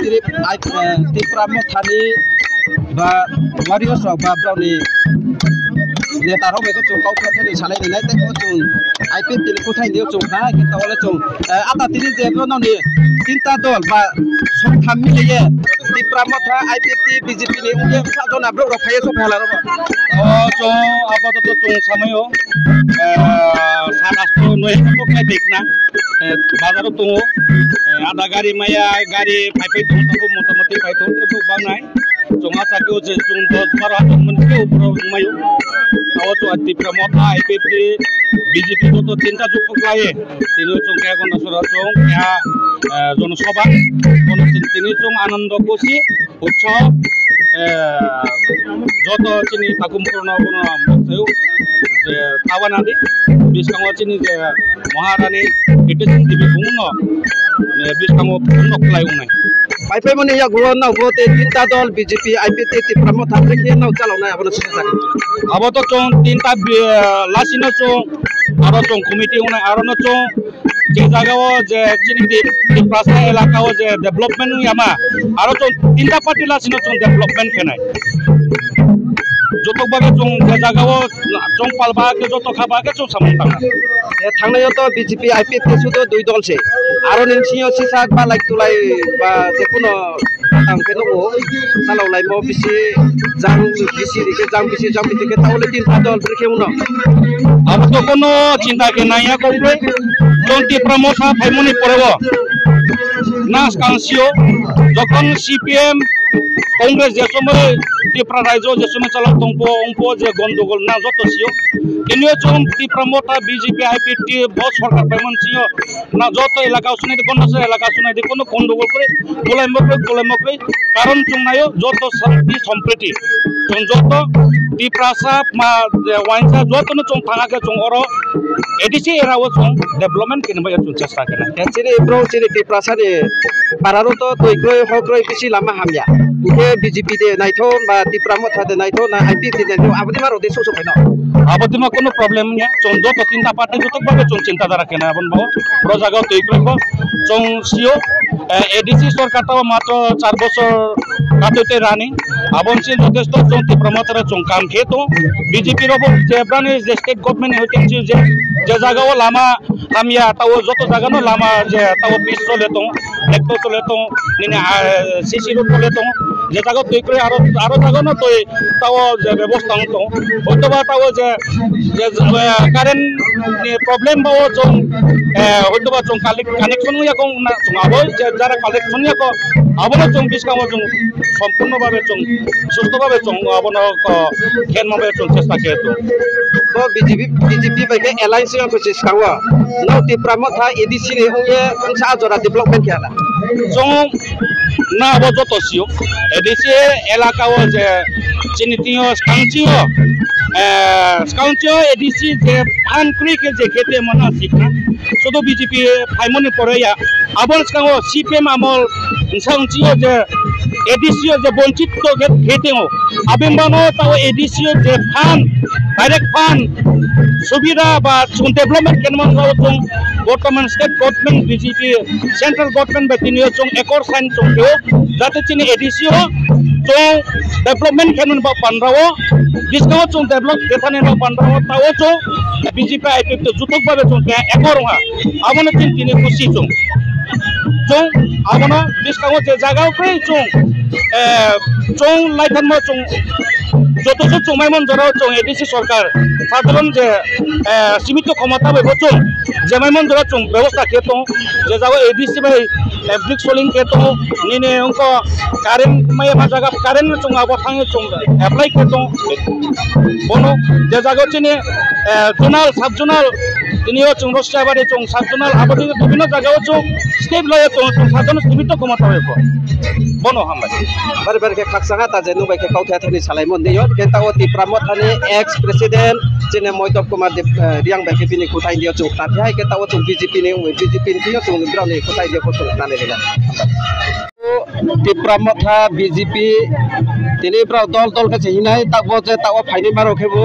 त्रिपुरा मथानि बा वारियर्स बा ब्राउनि नेता रहो बेको चौ काउ थे साले नै तको चौ आईपीएफ तिनि कुथाइ दियो चौ ना किता वाले चौ आता तिनि जेब्रो ननि तीनटा दल बा संथाम मिलिये त्रिपुरा मथा आईपीएफ बीजेपी नि उगे साजन आब्रो रखायो सफाला रबो चौ आपातत चौ सामयो सानास्तो नय तो काय देखना बाजारो तो आधा गाड़ी माया गाड़ी फाइफै दं तको मोटामोटी फाइथो त्रिबु बांनाय चंगा साकियो जे चुं 10-12 हाथ मोनसे ऊपर मायो ताव तो त्रिपुरा मथा आईपीएफ बीजेपी तो तीनटा जुग लाये तिनि चुं क्या गन सरा चुं क्या जनसभा कोन तिनि चुं आनंद खुशी उत्सव যত চিনি তাকুম করোনা কোনো মতেও যে তাওয়ানাদি বিস্কামো চিনি যে মহারানী ইটেসিন টিভি বুনো বিস্কামো বুনো খলাই উনাই পাইপাই মনে ইয়া গুলো নাও গোতে তিনটা দল বিজেপি আইপিএফ त्रिपुरा मथा থেকে নাও চালাওনা আবনো সুবিধা আবো তো চং তিনটা লাসিনো চং আরো চং কমিটি উনাই আরনো চং যে জায়গাও যে চিনি त्रिपुरा এলাকাও যে ডেভেলপমেন্ট ইয়ামা আরো চং তিনটা পার্টি লাসিনো চং ডেভেলপমেন্ট কেনাই जोतक बागे जों जे जागाव जों पालबा के जोतक खाबा के जों सामन थांना थांनायाव तो बीजेपी आईपीएफ के सुदो दुई दल छे आरो नोंसिनियाव सिसाक बा लाइक तुलाय बा जेकुनो आंके नो सालावलाय मो बिसि जां बिसि के तावले तीनटा दल ब्रेके उनो अब तो कोनो चिंता के नाया कोप्ले जों त्रिपुरा मथा फाइमनि परेबो नास कांसियो যখন सीपीएम कांग्रेस जे समय त्रिपुरा राज्य जे समय चला तंपो अंपो जे गंडगोल ना जतसियो किनियो जों त्रिपुरा मथा बीजेपी आईपीटी बहुत सरकार पेमन सियो ना जत इलाका सुनाय दे गंडस इलाका सुनाय दे कोनो गंडगोल करे गोलाय मकरे कारण चुंनायो जत शांति सम्प्रीति जों जत त्रिपुरा सा मा वाइनसा जत न जों थांगा के जों अरो एडिसि एराव जों डेभलपमेंट केनबा जों चेष्टा केना एचनि ब्रो चिनि त्रिपुरा सा दे बारारो तो तयग्रय हग्रय बिसि लामा हामिया उके बीजेपी दे नाइथो बा त्रिपुरा मथा दे नाइथो ना आईपीएफ दे नाइथो आबदि मारो दे सोसो फाइनो आबदि मा कोनो प्रॉब्लम न्या जों जत तीनटा पार्टी जतक बागे जों चिंता धारा केना बन बो ब्रो जागा तयग्रय जों सियो एडिसि सरकार तो मात्र 4 বছর काटते रानी आबनसिन যথেষ্ট जों त्रिपुरा मथा जों काम खेतो बीजेपी रो जेब्रानि जे स्टेट गवर्नमेंट होतेन जे जागाव लामा हामिया ताव जत जागानो लामा जे ताव पिस चले तो लेक्टो चले तो निने सीसी रोड चले तो जे जागा तयग्रय आरो जागानो तय ताव जे व्यवस्था तो होतबा ताव जे कारेन्ट नि प्रॉब्लेम बाव जों होतबा जों कानेक्शन याको ना जों आबो যারা কালেকশন ইয়াको आबनो जों बिस्कामो जों सम्पूर्ण भाबे जों सुस्त भाबे जों आबनो खेन माबे जों चेष्टा केतो तो बीजेपी बाइके एलायंस को सिस्कावा नो त्रिपुरा मथा एडीसी ने होये अंसा जरा डेभलपमेंट कियाला जों ना आबो जतसियो एडीसी एलाकाओ जे चिनितियो स्काउंचियो एडीसी जे फानक्री के जे खेते मना सिखना सदो बीजेपी फाइमनि परेया आबल स्काओ सीपीएम आमल इंसाउंचियो जे एडीसीओ जे वंचित को खेतेओ आबिमबानो ताव एडीसीओ जे फान डायरेक्ट फान सुविधा बा जों डेभलपमेंट केनमन जों बर्तमान state government BJP central government बेतिनियो जों एकor साइन जों जाते चिनि एडीसीओ जों डेभलपमेंट केनमन बा पानरावो बिस्काओ जों डेभलप केथाने बा पानरावो ताव जों बीजेपी आईपीएफ तो जुतक बाबे जों एकor हा आबनो तिनि खुशी जों आबनो बिस्काओ जे जागाव फै जों लाइथानमो जों जतसो चुमायमन जराव जों एडीसी सरकार साधारण जे सीमित क्षमता बेबो जों जेमायमन जरा जों व्यवस्था केतो जे जागो एडीसी भाई इलेक्ट्रिक सोलिंग केतो निने उनको कारेन्ट माय मा जागा कारेन्ट जों आबो थाङो जों एप्लाई केतो बनो जे जागो चिने जोनाल सब जोनाल दिनियो जों रसियाबारि जों सब जोनाल आबो विभिन्न जागाव जों स्टेप लायो जों साधारण सीमित क्षमता बेबो बनो हमबाय बारे के खाकसागा ता जे नुबाय के काउथा थानि सालायमन दियो के ताव त्रिपुरा मथानि एक्स प्रेसिडेंट जेने मयदब कुमार रियां बायके बिनि खुथाय दियो जों ताफिहाय के ताव जों बीजेपी नि जों ब्राउनि खुथाय दियो जों ताने लेला टिप्रामथा बीजेपी तिनी ब्राव दल दल के हिनाय ताबो जे ताव फाइनि मारो खेबो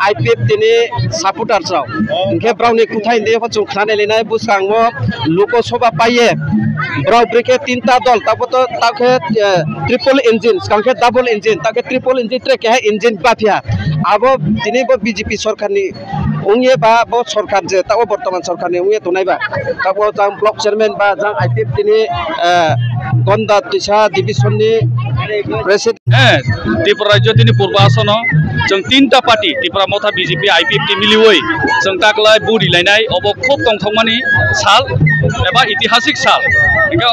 आईपीएफ तिनी सपोर्टार चाव इनके ब्रावनि कुथाय दे फचुं खाने लेनाय बुसांगो लोकसभा पाइए ब्राव ब्रेके तीनटा दल ताबो तो ताके triple engine Kanke double engine ताके ट्रिपल इंजिन ट्रेक है इंजिन बाफिया आबो तिनी बो बीजेपी सरकारनि उंगे बा बो सरकार जे ताव वर्तमान सरकारनि उंगे तनायबा ताबो जां ब्लक चेयरमैन बा जां आईपीएफ तिनी गंदा तिसा डिविजननि प्रेसिडेंट त्रिपुरा राज्य तिनी पूर्वासन जों तीनटा पार्टी टिप्रामथा बीजेपी आईपीएफ टी मिलिवै जों ताकलाय बुरि लायनाय अब खूब दंथंमानि साल एबा ऐतिहासिक साल इनका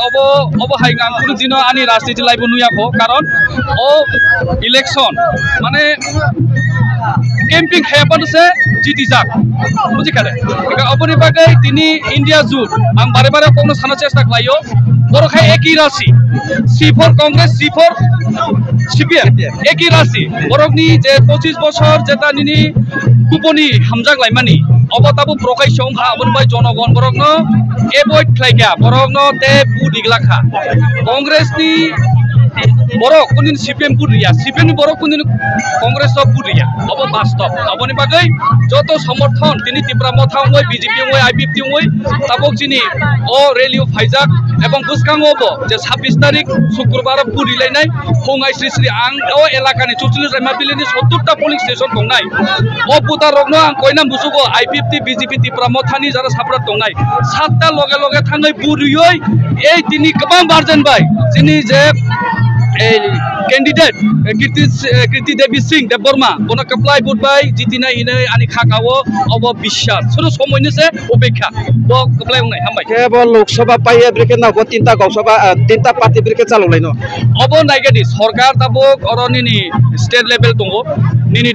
अब हाइगां कुनु दिन आनि राजनीति लाइबो नुयाखो कारण ओ इलेक्शन माने कैंपिंग हेपन से जीती जाक बुझि खाले इनका अपनि बागै तिनी इंडिया जुट आं बारे बारे कोनो सानो चेष्टा खालायो बरखाय एकी राशि C4 कांग्रेस C4 सीपीएम एकी राशि बरकनि जे 25 बছর जेता निनि कुपनि हामजाक लाइमानि अबताबो प्रकाश संखा अबनबाय जनगण बरकनो एभॉइड खालायगा बरकनो ते बुदिगलाखा कांग्रेसनि बरक कुनिन सीपीएम बुदिया सीपीएम बरक कुनिन कांग्रेस बुदिया अब वास्तव अबनि बागै जतो समर्थन तिनि टिप्रामथा ओय बीजेपी ओय आईपीएफ टी ओय ताबक जिनि ओ रेलियो फाइजाक एवं बुसकांगोबो जे 26 तारिख शुक्रबार बुरि लायनाय होंगाय श्री श्री आं ओ एलाकानि 44 रेमाबिलिनि 70 टा पुलिस स्टेशन दंनाय ओ पुता रगनो आं कोइना बुसुगो आईपीएफ टी बीजेपी टिप्रामथानि जारा साप्रा दंनाय 7 टा लगे लगे थाङै बुरियै ए तिनि गोबां बारजेन बाय जिनि जे कैंडिडेट कीर्ति देवी सिंह देवबर्मा बना कप्लाई बुटबाय जितिना इनै आनि खाकावो अब बिश्वास सुरु समयनि से अपेक्षा ब कप्लाई उनाय हामबाय केवल लोकसभा पाइए ब्रेके नागो तीनटा गौसभा तीनटा पार्टी ब्रेके चालुलायनो अब नायगेदि सरकार ताबो अरनिनि स्टेट लेवल दंगो निनि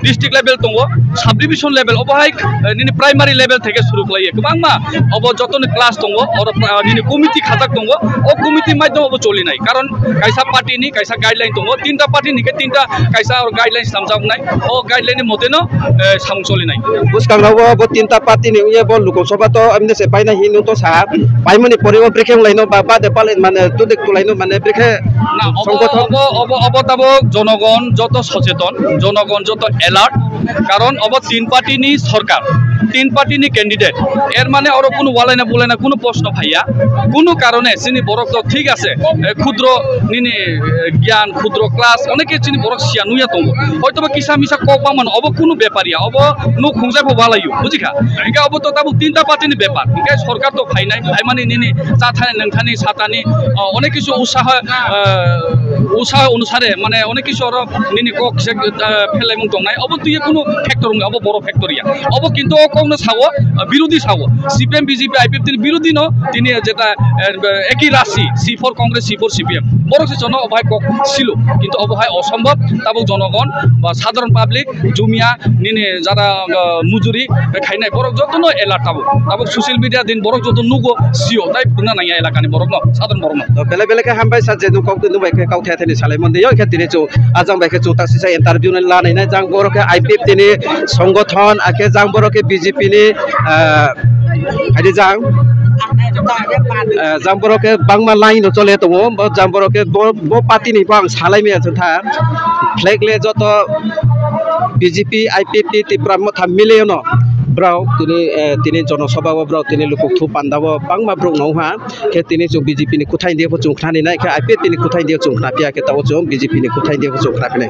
डिस्ट्रिक्ट लेवल दंगो सब डिविजन लेवल अबहाय निनि प्राइमारि लेवल थेके सुरु खालायो गोबां मा अब जतन क्लास दंगो और निनि कमिटि खाताक दंगो ओ कमिटि माध्यम अब चलिनाय कारण कायसा पार्टीनि कायसा गाइडलाइन दंगो तीनटा पार्टी निके तीनटा कायसा और गाइडलाइन सामजाबनाय ओ गाइडलाइन मतेनो साम चलिनाय बुसकांगरावो ब तीनटा पार्टी नि उये ब लोकसभा तो अमने से पाइना हिनु तो सा पाइमनि परिबो ब्रेके लाइनो बा बा देपाल माने तुदिक तुलाइनो माने ब्रेके ना अब ताबो जनगण जत सचेतन जनगण जत एलार्ट कारण अब तीन पार्टी नि सरकार तीन पार्टी नि कैंडिडेट एर माने और कोनो वालायना बुलायना कोनो प्रश्न भाइया कोनो कारणे सिनि बरक तो ठीक আছে ক্ষুদ্র निनि ज्ञान क्षुद्र क्लास अनेक चिनि बरक सिया नुया दंगो हयतोबा किसा मिसा कपामन अब कोनो बेपारिया अब नु खुंजाय भबालायो बुजिखा इनका अब तो ताबो तीनटा पार्टीनि बेपार इनका सरकार तो फाइनाय फाइमानि निनि जाथाय नोंथानि सातानि अनेक किछु उत्साह अनुसारे माने अनेक किछु और निनि कक फेलायमुं दंनाय अब तुये कोनो फैक्टर अब बरो फैक्टरिया अब किन्तु कोनो सावो विरोधी सावो सीपीएम बीजेपी आईपीएफ तिनि विरोधी न तिनि जेता एकी राशि C4 कांग्रेस C4 सीपीएम बरक से जन अबहाय कक सिलो किन्तु अबहाय असम्भव ताबो जनगण बा साधारण पाब्लिक जुमिया निनि जारा मुजुरी खाइनाय बरक जतनो एलार्ट ताबो सोशल मीडिया दिन बरक जतो नुगो सिओ ताइ बुना नाया एलाकानि बरक न साधारण बरक न बेले बेले के हामबाय साजे नु कौते नु बायके काउथे थेनि सालाय मनदे यो खेतिनि चौ आजां बायके चौता सिसा इंटरव्यू ने लानाय ना जां बरके आईपीएफ तिनि संगठन आके जां बरके बीजेपी नि आदि जां जाम्बरो के बांगमा लाइन चले तो जाम्बरो के बो पार्टी नि बांग सालाय में था फ्लैग ले जो तो बीजेपी आईपीएफ टिप्रामथा मिले न ब्राव तिनि जनसभा ब्राव तिनि लोक थु पांदाव बांगमा ब्रौ नौहा के तिनि जो बीजेपी नि कुथाय देबो चुंखनानि नाय के आईपीएफ तिनि कुथाय देबो चुंखना पिया के ताव जो बीजेपी नि कुथाय देबो चुंखना पिने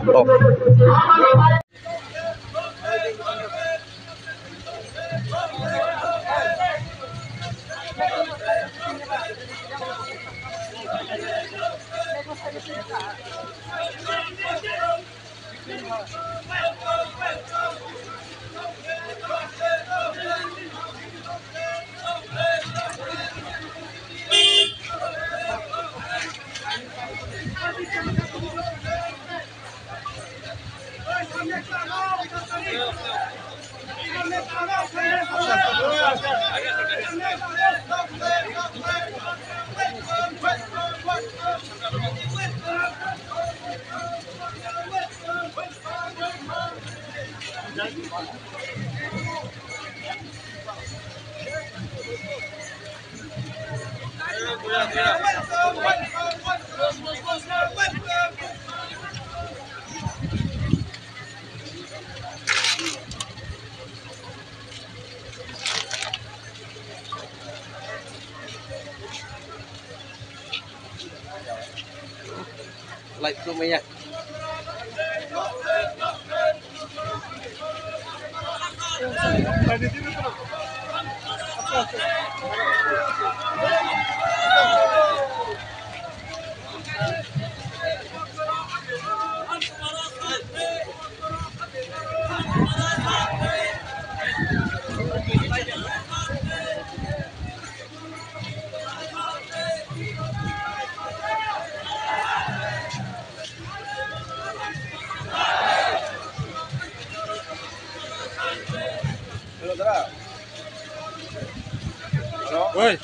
Like Lumia. Woi.